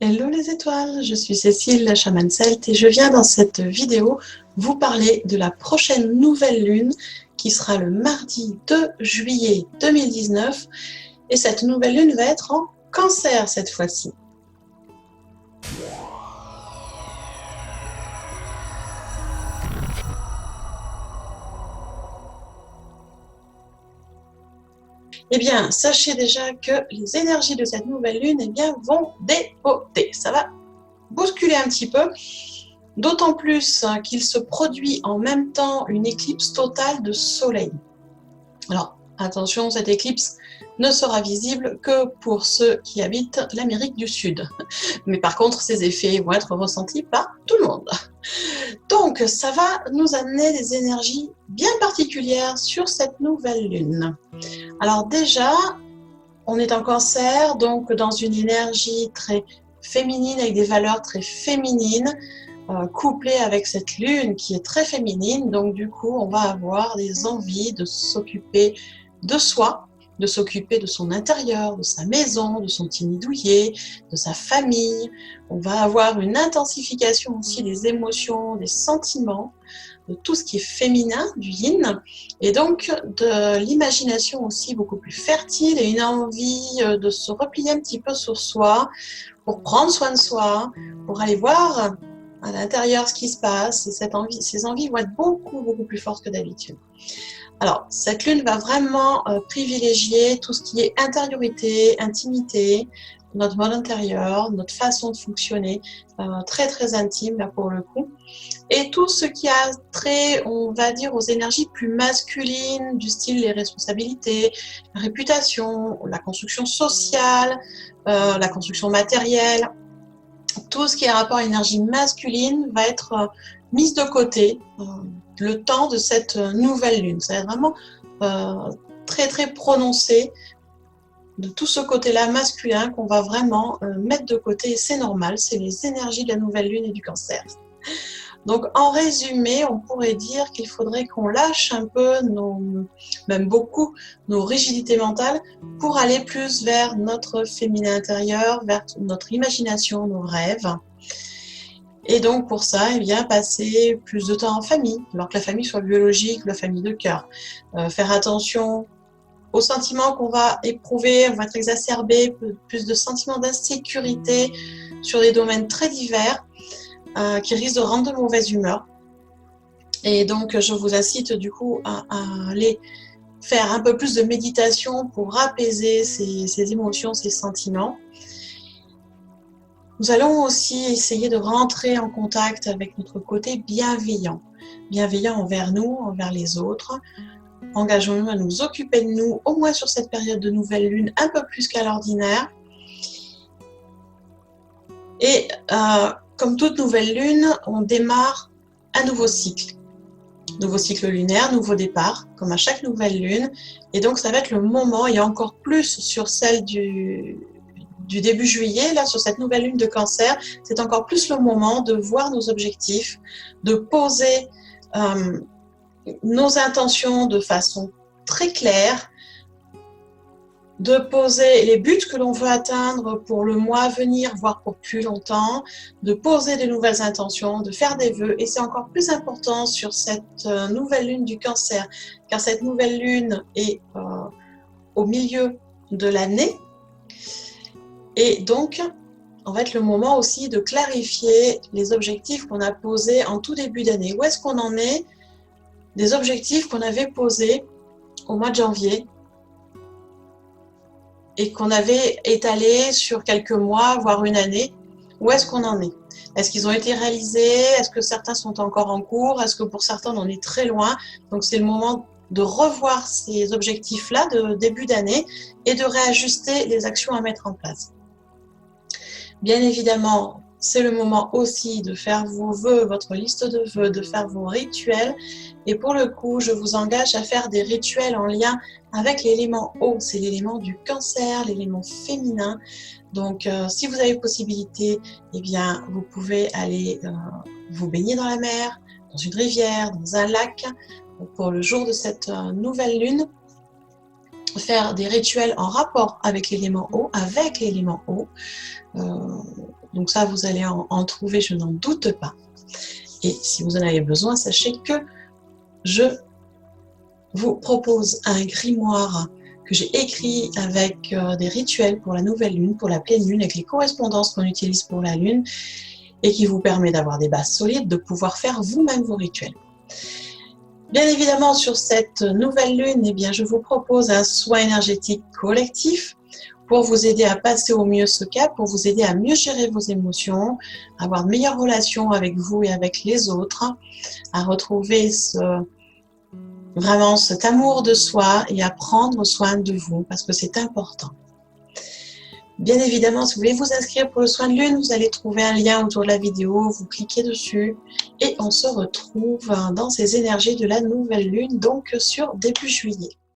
Hello les étoiles, je suis Cécile, la chamane celte, et je viens dans cette vidéo vous parler de la prochaine nouvelle lune qui sera le mardi 2 juillet 2019. Et cette nouvelle lune va être en Cancer cette fois-ci. Eh bien, sachez déjà que les énergies de cette nouvelle lune vont dépoter. Ça va bousculer un petit peu, d'autant plus qu'il se produit en même temps une éclipse totale de soleil. Alors, attention, cette éclipse ne sera visible que pour ceux qui habitent l'Amérique du Sud. Mais par contre, ces effets vont être ressentis par tout le monde. Donc, ça va nous amener des énergies bien particulières sur cette nouvelle lune. Alors déjà, on est en Cancer, donc dans une énergie très féminine, avec des valeurs très féminines, couplée avec cette lune qui est très féminine. Donc du coup, on va avoir des envies de s'occuper de soi, de s'occuper de son intérieur, de sa maison, de son petit nid douillet, de sa famille. On va avoir une intensification aussi des émotions, des sentiments, de tout ce qui est féminin, du yin, et donc de l'imagination aussi beaucoup plus fertile et une envie de se replier un petit peu sur soi pour prendre soin de soi, pour aller voir à l'intérieur ce qui se passe. Et ces envies vont être beaucoup plus fortes que d'habitude. Alors, cette lune va vraiment privilégier tout ce qui est intériorité, intimité, notre mode intérieur, notre façon de fonctionner, très intime là pour le coup. Et tout ce qui a trait, on va dire, aux énergies plus masculines, du style les responsabilités, la réputation, la construction sociale, la construction matérielle. Tout ce qui est rapport à l'énergie masculine va être mise de côté le temps de cette nouvelle lune. Ça va être vraiment très prononcé de tout ce côté-là masculin qu'on va vraiment mettre de côté. Et c'est normal, c'est les énergies de la nouvelle lune et du Cancer. Donc en résumé, on pourrait dire qu'il faudrait qu'on lâche un peu, même beaucoup, nos rigidités mentales pour aller plus vers notre féminin intérieur, vers notre imagination, nos rêves. Et donc pour ça, passer plus de temps en famille, alors que la famille soit biologique, la famille de cœur. Faire attention aux sentiments qu'on va éprouver, on va être exacerbé, plus de sentiments d'insécurité sur des domaines très divers. Qui risque de rendre de mauvaise humeur. Et donc, je vous incite du coup à aller faire un peu plus de méditation pour apaiser ces émotions, ces sentiments. Nous allons aussi essayer de rentrer en contact avec notre côté bienveillant. Bienveillant envers nous, envers les autres. Engageons-nous à nous occuper de nous, au moins sur cette période de nouvelle lune, un peu plus qu'à l'ordinaire. Et comme toute nouvelle lune, on démarre un nouveau cycle. Nouveau cycle lunaire, nouveau départ, comme à chaque nouvelle lune. Et donc, ça va être le moment, et encore plus sur celle du début juillet, là, sur cette nouvelle lune de Cancer, c'est encore plus le moment de voir nos objectifs, de poser nos intentions de façon très claire, de poser les buts que l'on veut atteindre pour le mois à venir, voire pour plus longtemps, de poser de nouvelles intentions, de faire des vœux. Et c'est encore plus important sur cette nouvelle lune du Cancer, car cette nouvelle lune est au milieu de l'année. Et donc, en fait, le moment aussi de clarifier les objectifs qu'on a posés en tout début d'année. Où est-ce qu'on en est des objectifs qu'on avait posés au mois de janvier et qu'on avait étalé sur quelques mois, voire une année, où est-ce qu'on en est? Est-ce qu'ils ont été réalisés? Est-ce que certains sont encore en cours? Est-ce que pour certains, on en est très loin? Donc, c'est le moment de revoir ces objectifs-là de début d'année et de réajuster les actions à mettre en place. Bien évidemment, c'est le moment aussi de faire vos vœux, votre liste de vœux, de faire vos rituels. Et pour le coup, je vous engage à faire des rituels en lien avec l'élément eau. C'est l'élément du Cancer, l'élément féminin. Donc, si vous avez possibilité, vous pouvez aller vous baigner dans la mer, dans une rivière, dans un lac, pour le jour de cette nouvelle lune. Faire des rituels en rapport avec l'élément eau, Donc ça, vous allez en trouver, je n'en doute pas. Et si vous en avez besoin, sachez que je vous propose un grimoire que j'ai écrit avec des rituels pour la nouvelle lune, pour la pleine lune, avec les correspondances qu'on utilise pour la lune, et qui vous permet d'avoir des bases solides, de pouvoir faire vous-même vos rituels. Bien évidemment, sur cette nouvelle lune, eh bien, je vous propose un soin énergétique collectif pour vous aider à passer au mieux ce cap, pour vous aider à mieux gérer vos émotions, à avoir de meilleures relations avec vous et avec les autres, à retrouver vraiment cet amour de soi et à prendre soin de vous, parce que c'est important. Bien évidemment, si vous voulez vous inscrire pour le soin de lune, vous allez trouver un lien autour de la vidéo, vous cliquez dessus et on se retrouve dans ces énergies de la nouvelle lune, donc sur début juillet.